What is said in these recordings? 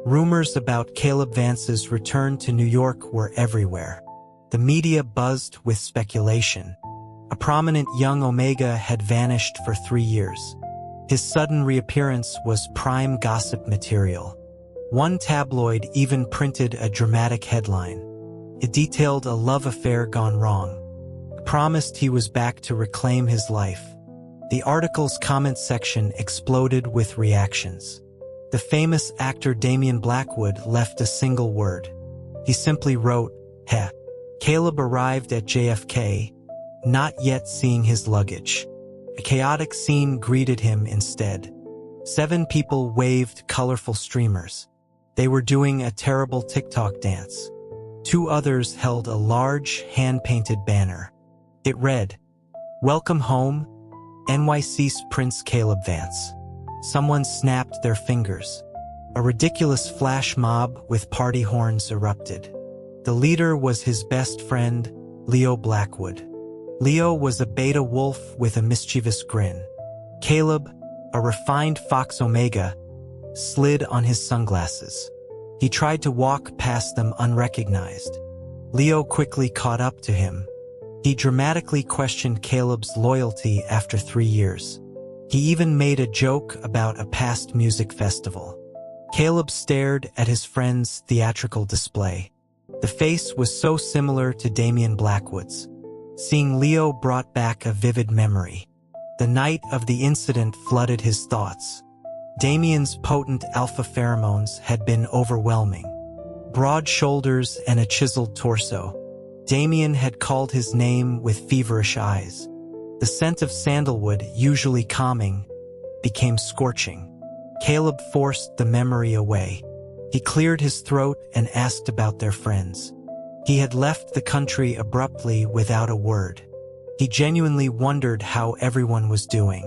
Rumors about Caleb Vance's return to New York were everywhere. The media buzzed with speculation. A prominent young Omega had vanished for 3 years. His sudden reappearance was prime gossip material. One tabloid even printed a dramatic headline. It detailed a love affair gone wrong. It promised he was back to reclaim his life. The article's comment section exploded with reactions. The famous actor Damian Blackwood left a single word. He simply wrote, "Heh." Caleb arrived at JFK, not yet seeing his luggage. A chaotic scene greeted him instead. 7 people waved colorful streamers. They were doing a terrible TikTok dance. 2 others held a large, hand-painted banner. It read, "Welcome home, NYC's Prince Caleb Vance." Someone snapped their fingers. A ridiculous flash mob with party horns erupted. The leader was his best friend, Leo Blackwood. Leo was a beta wolf with a mischievous grin. Caleb, a refined Fox Omega, slid on his sunglasses. He tried to walk past them unrecognized. Leo quickly caught up to him. He dramatically questioned Caleb's loyalty after 3 years. He even made a joke about a past music festival. Caleb stared at his friend's theatrical display. The face was so similar to Damian Blackwood's. Seeing Leo brought back a vivid memory. The night of the incident flooded his thoughts. Damian's potent alpha pheromones had been overwhelming. Broad shoulders and a chiseled torso. Damian had called his name with feverish eyes. The scent of sandalwood, usually calming, became scorching. Caleb forced the memory away. He cleared his throat and asked about their friends. He had left the country abruptly without a word. He genuinely wondered how everyone was doing.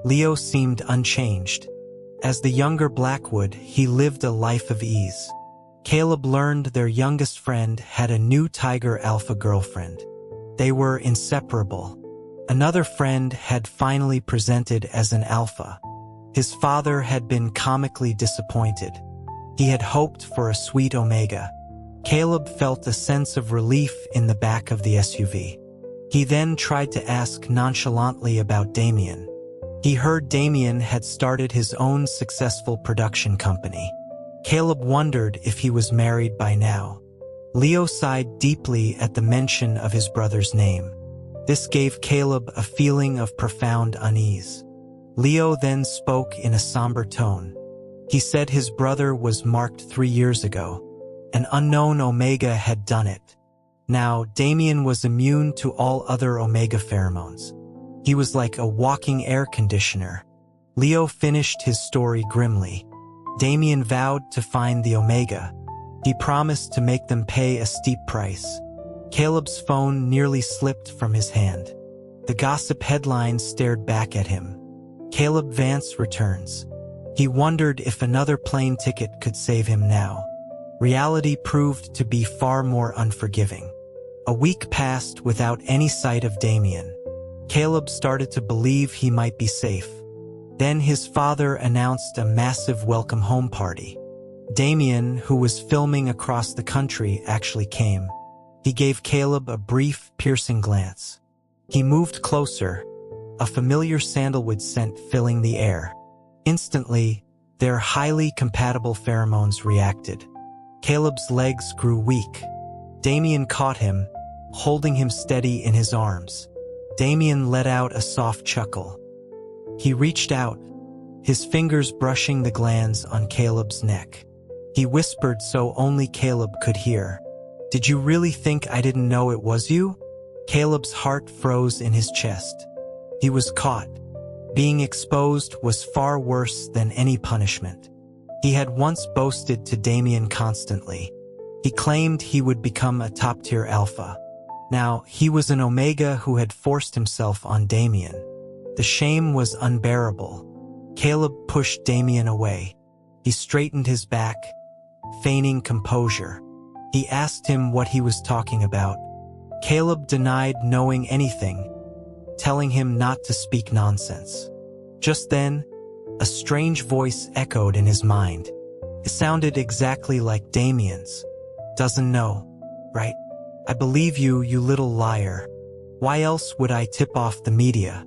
Leo seemed unchanged. As the younger Blackwood, he lived a life of ease. Caleb learned their youngest friend had a new tiger alpha girlfriend. They were inseparable. Another friend had finally presented as an alpha. His father had been comically disappointed. He had hoped for a sweet Omega. Caleb felt a sense of relief in the back of the SUV. He then tried to ask nonchalantly about Damian. He heard Damian had started his own successful production company. Caleb wondered if he was married by now. Leo sighed deeply at the mention of his brother's name. This gave Caleb a feeling of profound unease. Leo then spoke in a somber tone. He said his brother was marked 3 years ago. An unknown Omega had done it. Now, Damian was immune to all other Omega pheromones. He was like a walking air conditioner. Leo finished his story grimly. Damian vowed to find the Omega. He promised to make them pay a steep price. Caleb's phone nearly slipped from his hand. The gossip headlines stared back at him. Caleb Vance returns. He wondered if another plane ticket could save him now. Reality proved to be far more unforgiving. A week passed without any sight of Damian. Caleb started to believe he might be safe. Then his father announced a massive welcome home party. Damian, who was filming across the country, actually came. He gave Caleb a brief, piercing glance. He moved closer, a familiar sandalwood scent filling the air. Instantly, their highly compatible pheromones reacted. Caleb's legs grew weak. Damian caught him, holding him steady in his arms. Damian let out a soft chuckle. He reached out, his fingers brushing the glands on Caleb's neck. He whispered so only Caleb could hear. "Did you really think I didn't know it was you?" Caleb's heart froze in his chest. He was caught. Being exposed was far worse than any punishment. He had once boasted to Damian constantly. He claimed he would become a top-tier alpha. Now, he was an Omega who had forced himself on Damian. The shame was unbearable. Caleb pushed Damian away. He straightened his back, feigning composure. He asked him what he was talking about. Caleb denied knowing anything, telling him not to speak nonsense. Just then, a strange voice echoed in his mind. It sounded exactly like Damien's. Doesn't know, right? I believe you, you little liar. Why else would I tip off the media?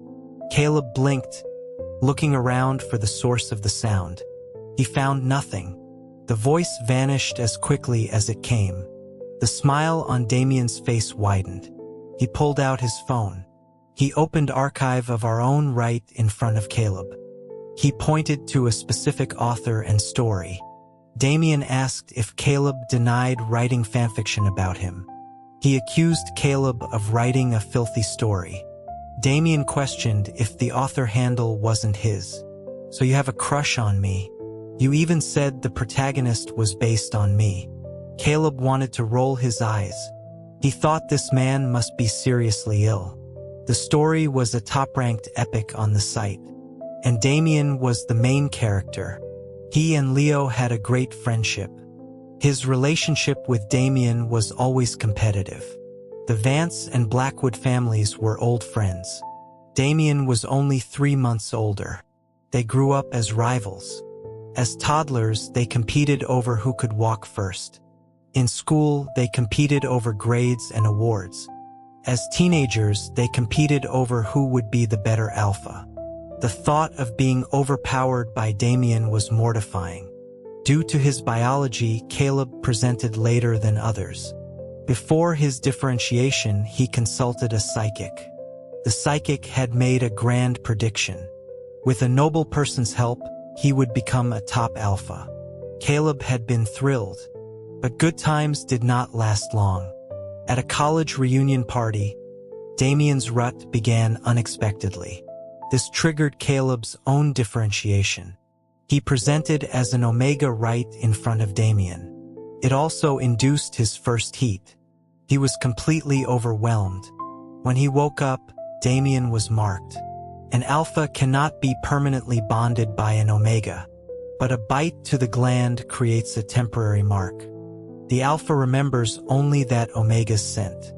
Caleb blinked, looking around for the source of the sound. He found nothing. The voice vanished as quickly as it came. The smile on Damien's face widened. He pulled out his phone. He opened Archive of Our Own right in front of Caleb. He pointed to a specific author and story. Damien asked if Caleb denied writing fanfiction about him. He accused Caleb of writing a filthy story. Damien questioned if the author handle wasn't his. So you have a crush on me. You even said the protagonist was based on me. Caleb wanted to roll his eyes. He thought this man must be seriously ill. The story was a top-ranked epic on the site, and Damien was the main character. He and Leo had a great friendship. His relationship with Damien was always competitive. The Vance and Blackwood families were old friends. Damien was only 3 months older. They grew up as rivals. As toddlers, they competed over who could walk first. In school, they competed over grades and awards. As teenagers, they competed over who would be the better alpha. The thought of being overpowered by Damien was mortifying. Due to his biology, Caleb presented later than others. Before his differentiation, he consulted a psychic. The psychic had made a grand prediction. With a noble person's help, he would become a top alpha. Caleb had been thrilled. But good times did not last long. At a college reunion party, Damien's rut began unexpectedly. This triggered Caleb's own differentiation. He presented as an Omega right in front of Damien. It also induced his first heat. He was completely overwhelmed. When he woke up, Damien was marked. An alpha cannot be permanently bonded by an Omega, but a bite to the gland creates a temporary mark. The alpha remembers only that Omega's scent.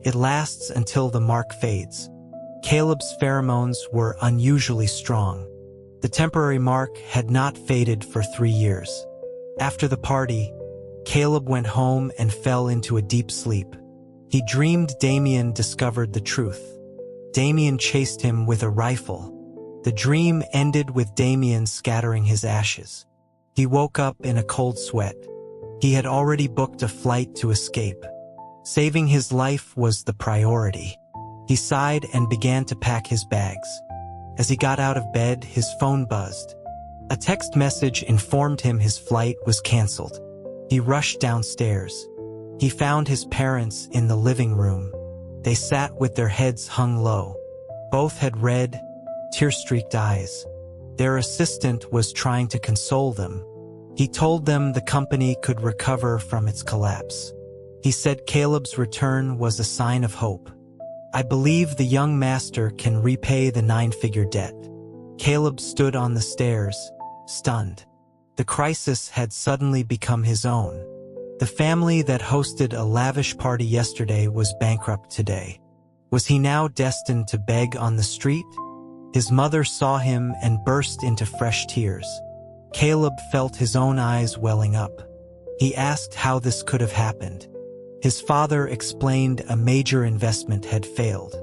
It lasts until the mark fades. Caleb's pheromones were unusually strong. The temporary mark had not faded for 3 years. After the party, Caleb went home and fell into a deep sleep. He dreamed Damien discovered the truth. Damien chased him with a rifle. The dream ended with Damien scattering his ashes. He woke up in a cold sweat. He had already booked a flight to escape. Saving his life was the priority. He sighed and began to pack his bags. As he got out of bed, his phone buzzed. A text message informed him his flight was canceled. He rushed downstairs. He found his parents in the living room. They sat with their heads hung low. Both had red, tear-streaked eyes. Their assistant was trying to console them. He told them the company could recover from its collapse. He said Caleb's return was a sign of hope. I believe the young master can repay the 9-figure debt. Caleb stood on the stairs, stunned. The crisis had suddenly become his own. The family that hosted a lavish party yesterday was bankrupt today. Was he now destined to beg on the street? His mother saw him and burst into fresh tears. Caleb felt his own eyes welling up. He asked how this could have happened. His father explained a major investment had failed.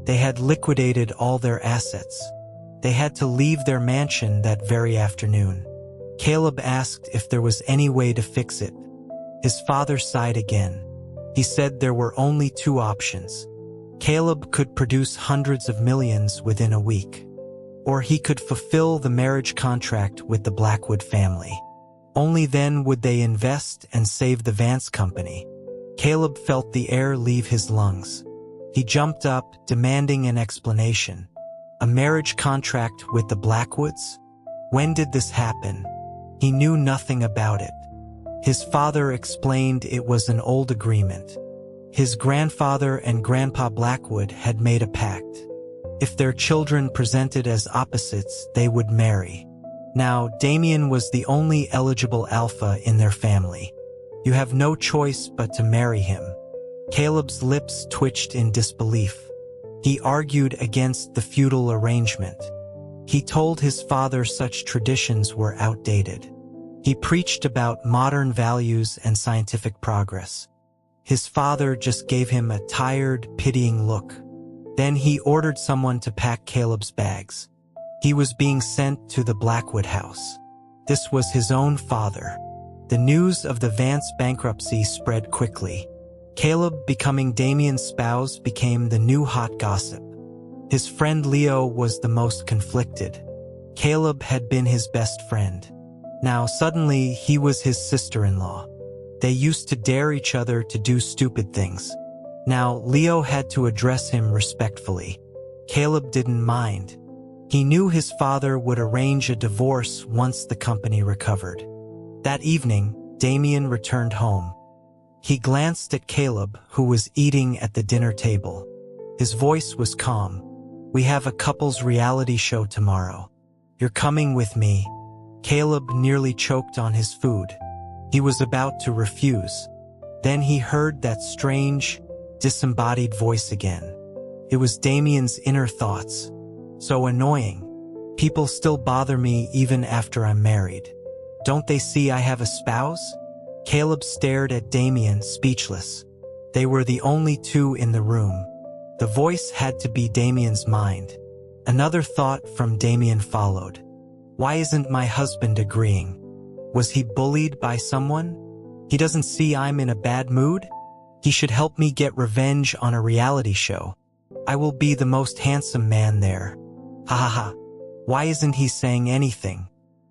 They had liquidated all their assets. They had to leave their mansion that very afternoon. Caleb asked if there was any way to fix it. His father sighed again. He said there were only 2 options. Caleb could produce hundreds of millions within a week, or he could fulfill the marriage contract with the Blackwood family. Only then would they invest and save the Vance company. Caleb felt the air leave his lungs. He jumped up, demanding an explanation. A marriage contract with the Blackwoods? When did this happen? He knew nothing about it. His father explained it was an old agreement. His grandfather and Grandpa Blackwood had made a pact. If their children presented as opposites, they would marry. Now, Damien was the only eligible alpha in their family. You have no choice but to marry him. Caleb's lips twitched in disbelief. He argued against the feudal arrangement. He told his father such traditions were outdated. He preached about modern values and scientific progress. His father just gave him a tired, pitying look. Then he ordered someone to pack Caleb's bags. He was being sent to the Blackwood house. This was his own father. The news of the Vance bankruptcy spread quickly. Caleb becoming Damien's spouse became the new hot gossip. His friend Leo was the most conflicted. Caleb had been his best friend. Now suddenly he was his sister-in-law. They used to dare each other to do stupid things. Now Leo had to address him respectfully. Caleb didn't mind. He knew his father would arrange a divorce once the company recovered. That evening, Damien returned home. He glanced at Caleb, who was eating at the dinner table. His voice was calm. "We have a couples reality show tomorrow. You're coming with me." Caleb nearly choked on his food. He was about to refuse. Then he heard that strange, disembodied voice again. It was Damien's inner thoughts. "So annoying. People still bother me even after I'm married. Don't they see I have a spouse?" Caleb stared at Damien, speechless. They were the only two in the room. The voice had to be Damien's mind. Another thought from Damien followed. Why isn't my husband agreeing? Was he bullied by someone? He doesn't see I'm in a bad mood? He should help me get revenge on a reality show. I will be the most handsome man there. Ha ha ha. Why isn't he saying anything?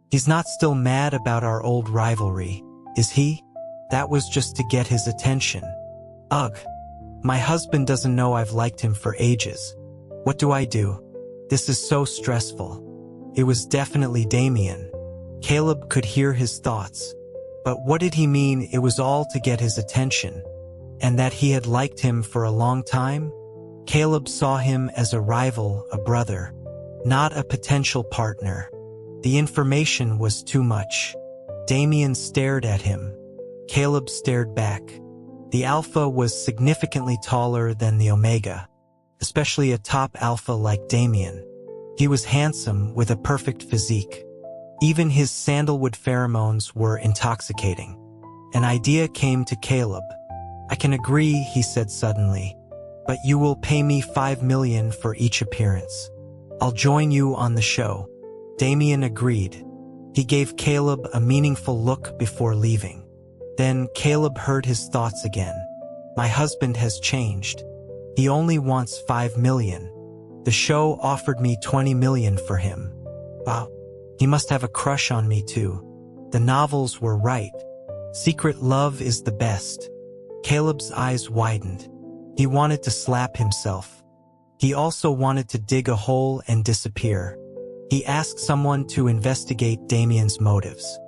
He's not still mad about our old rivalry, is he? That was just to get his attention. Ugh. My husband doesn't know I've liked him for ages. What do I do? This is so stressful. It was definitely Damien. Caleb could hear his thoughts. But what did he mean it was all to get his attention? And that he had liked him for a long time? Caleb saw him as a rival, a brother, not a potential partner. The information was too much. Damien stared at him. Caleb stared back. The alpha was significantly taller than the omega, especially a top alpha like Damien. He was handsome with a perfect physique. Even his sandalwood pheromones were intoxicating. An idea came to Caleb. I can agree, he said suddenly, but you will pay me $5 million for each appearance. I'll join you on the show. Damien agreed. He gave Caleb a meaningful look before leaving. Then Caleb heard his thoughts again. My husband has changed. He only wants $5 million. The show offered me $20 million for him. Wow. He must have a crush on me too. The novels were right. Secret love is the best. Caleb's eyes widened. He wanted to slap himself. He also wanted to dig a hole and disappear. He asked someone to investigate Damien's motives.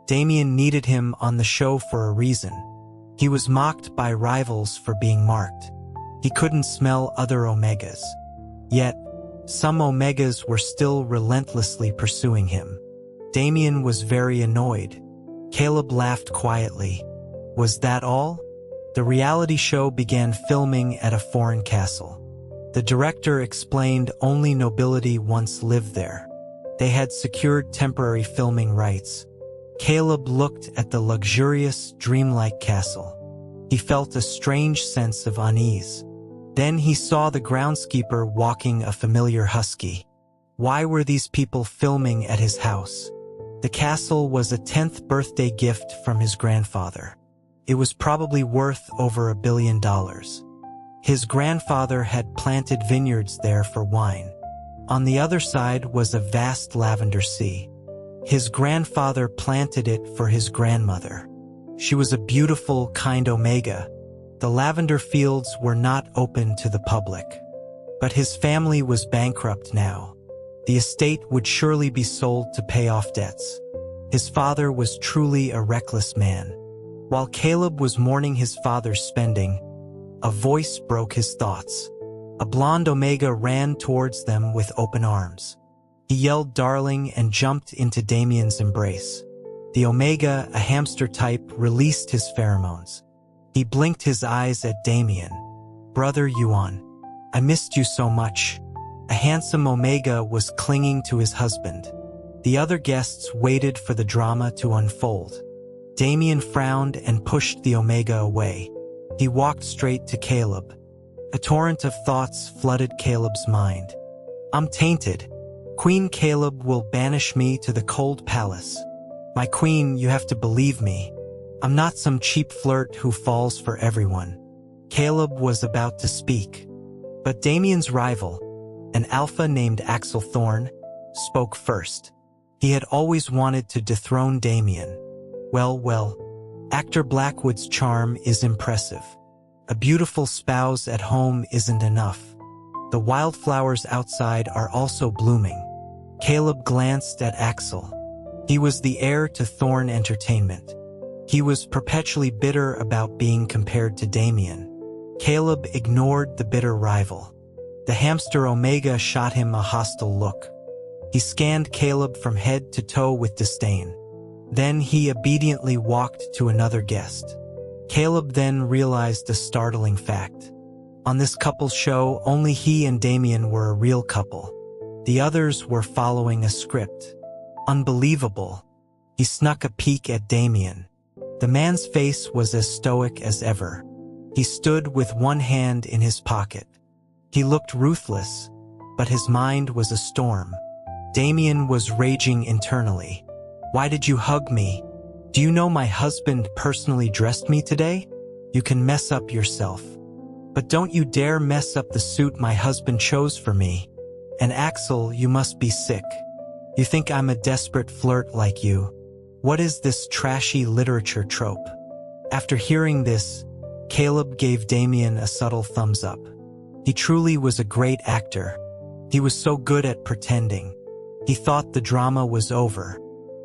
Damien needed him on the show for a reason. He was mocked by rivals for being marked. He couldn't smell other omegas. Yet, some omegas were still relentlessly pursuing him. Damien was very annoyed. Caleb laughed quietly. Was that all? The reality show began filming at a foreign castle. The director explained only nobility once lived there. They had secured temporary filming rights. Caleb looked at the luxurious, dreamlike castle. He felt a strange sense of unease. Then he saw the groundskeeper walking a familiar husky. Why were these people filming at his house? The castle was a 10th birthday gift from his grandfather. It was probably worth over $1 billion. His grandfather had planted vineyards there for wine. On the other side was a vast lavender sea. His grandfather planted it for his grandmother. She was a beautiful, kind omega. The lavender fields were not open to the public. But his family was bankrupt now. The estate would surely be sold to pay off debts. His father was truly a reckless man. While Caleb was mourning his father's spending, a voice broke his thoughts. A blonde omega ran towards them with open arms. He yelled "darling" and jumped into Damien's embrace. The omega, a hamster type, released his pheromones. He blinked his eyes at Damien. Brother Yuan, I missed you so much. A handsome omega was clinging to his husband. The other guests waited for the drama to unfold. Damien frowned and pushed the Omega away. He walked straight to Caleb. A torrent of thoughts flooded Caleb's mind. I'm tainted. Queen Caleb will banish me to the cold palace. My queen, you have to believe me. I'm not some cheap flirt who falls for everyone. Caleb was about to speak. But Damien's rival, an alpha named Axel Thorne, spoke first. He had always wanted to dethrone Damien. Well, actor Blackwood's charm is impressive. A beautiful spouse at home isn't enough. The wildflowers outside are also blooming. Caleb glanced at Axel. He was the heir to Thorne Entertainment. He was perpetually bitter about being compared to Damien. Caleb ignored the bitter rival. The hamster Omega shot him a hostile look. He scanned Caleb from head to toe with disdain. Then he obediently walked to another guest. Caleb then realized a startling fact. On this couple's show, only he and Damien were a real couple. The others were following a script. Unbelievable. He snuck a peek at Damien. The man's face was as stoic as ever. He stood with one hand in his pocket. He looked ruthless, but his mind was a storm. Damien was raging internally. Why did you hug me? Do you know my husband personally dressed me today? You can mess up yourself. But don't you dare mess up the suit my husband chose for me. And Axel, you must be sick. You think I'm a desperate flirt like you. What is this trashy literature trope? After hearing this, Caleb gave Damien a subtle thumbs up. He truly was a great actor. He was so good at pretending. He thought the drama was over.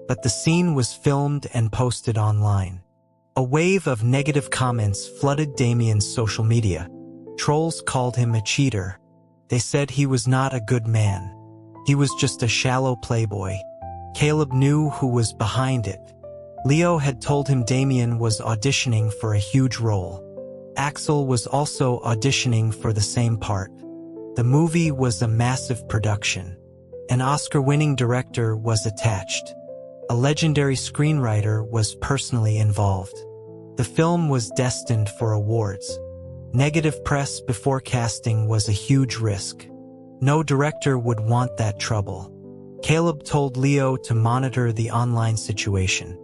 But the scene was filmed and posted online. A wave of negative comments flooded Damien's social media. Trolls called him a cheater. They said he was not a good man. He was just a shallow playboy. Caleb knew who was behind it. Leo had told him Damien was auditioning for a huge role. Axel was also auditioning for the same part. The movie was a massive production. An Oscar-winning director was attached. A legendary screenwriter was personally involved. The film was destined for awards. Negative press before casting was a huge risk. No director would want that trouble. Caleb told Leo to monitor the online situation.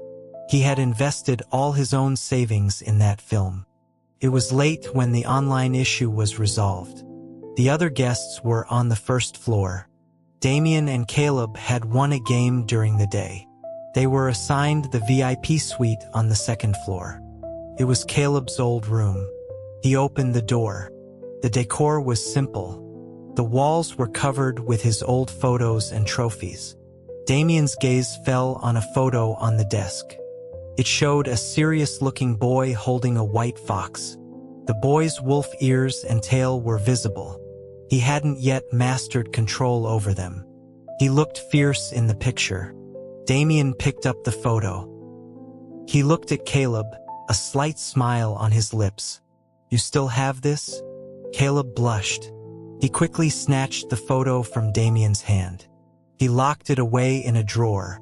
He had invested all his own savings in that film. It was late when the online issue was resolved. The other guests were on the first floor. Damien and Caleb had won a game during the day. They were assigned the VIP suite on the second floor. It was Caleb's old room. He opened the door. The decor was simple. The walls were covered with his old photos and trophies. Damien's gaze fell on a photo on the desk. It showed a serious-looking boy holding a white fox. The boy's wolf ears and tail were visible. He hadn't yet mastered control over them. He looked fierce in the picture. Damien picked up the photo. He looked at Caleb, a slight smile on his lips. You still have this? Caleb blushed. He quickly snatched the photo from Damien's hand. He locked it away in a drawer.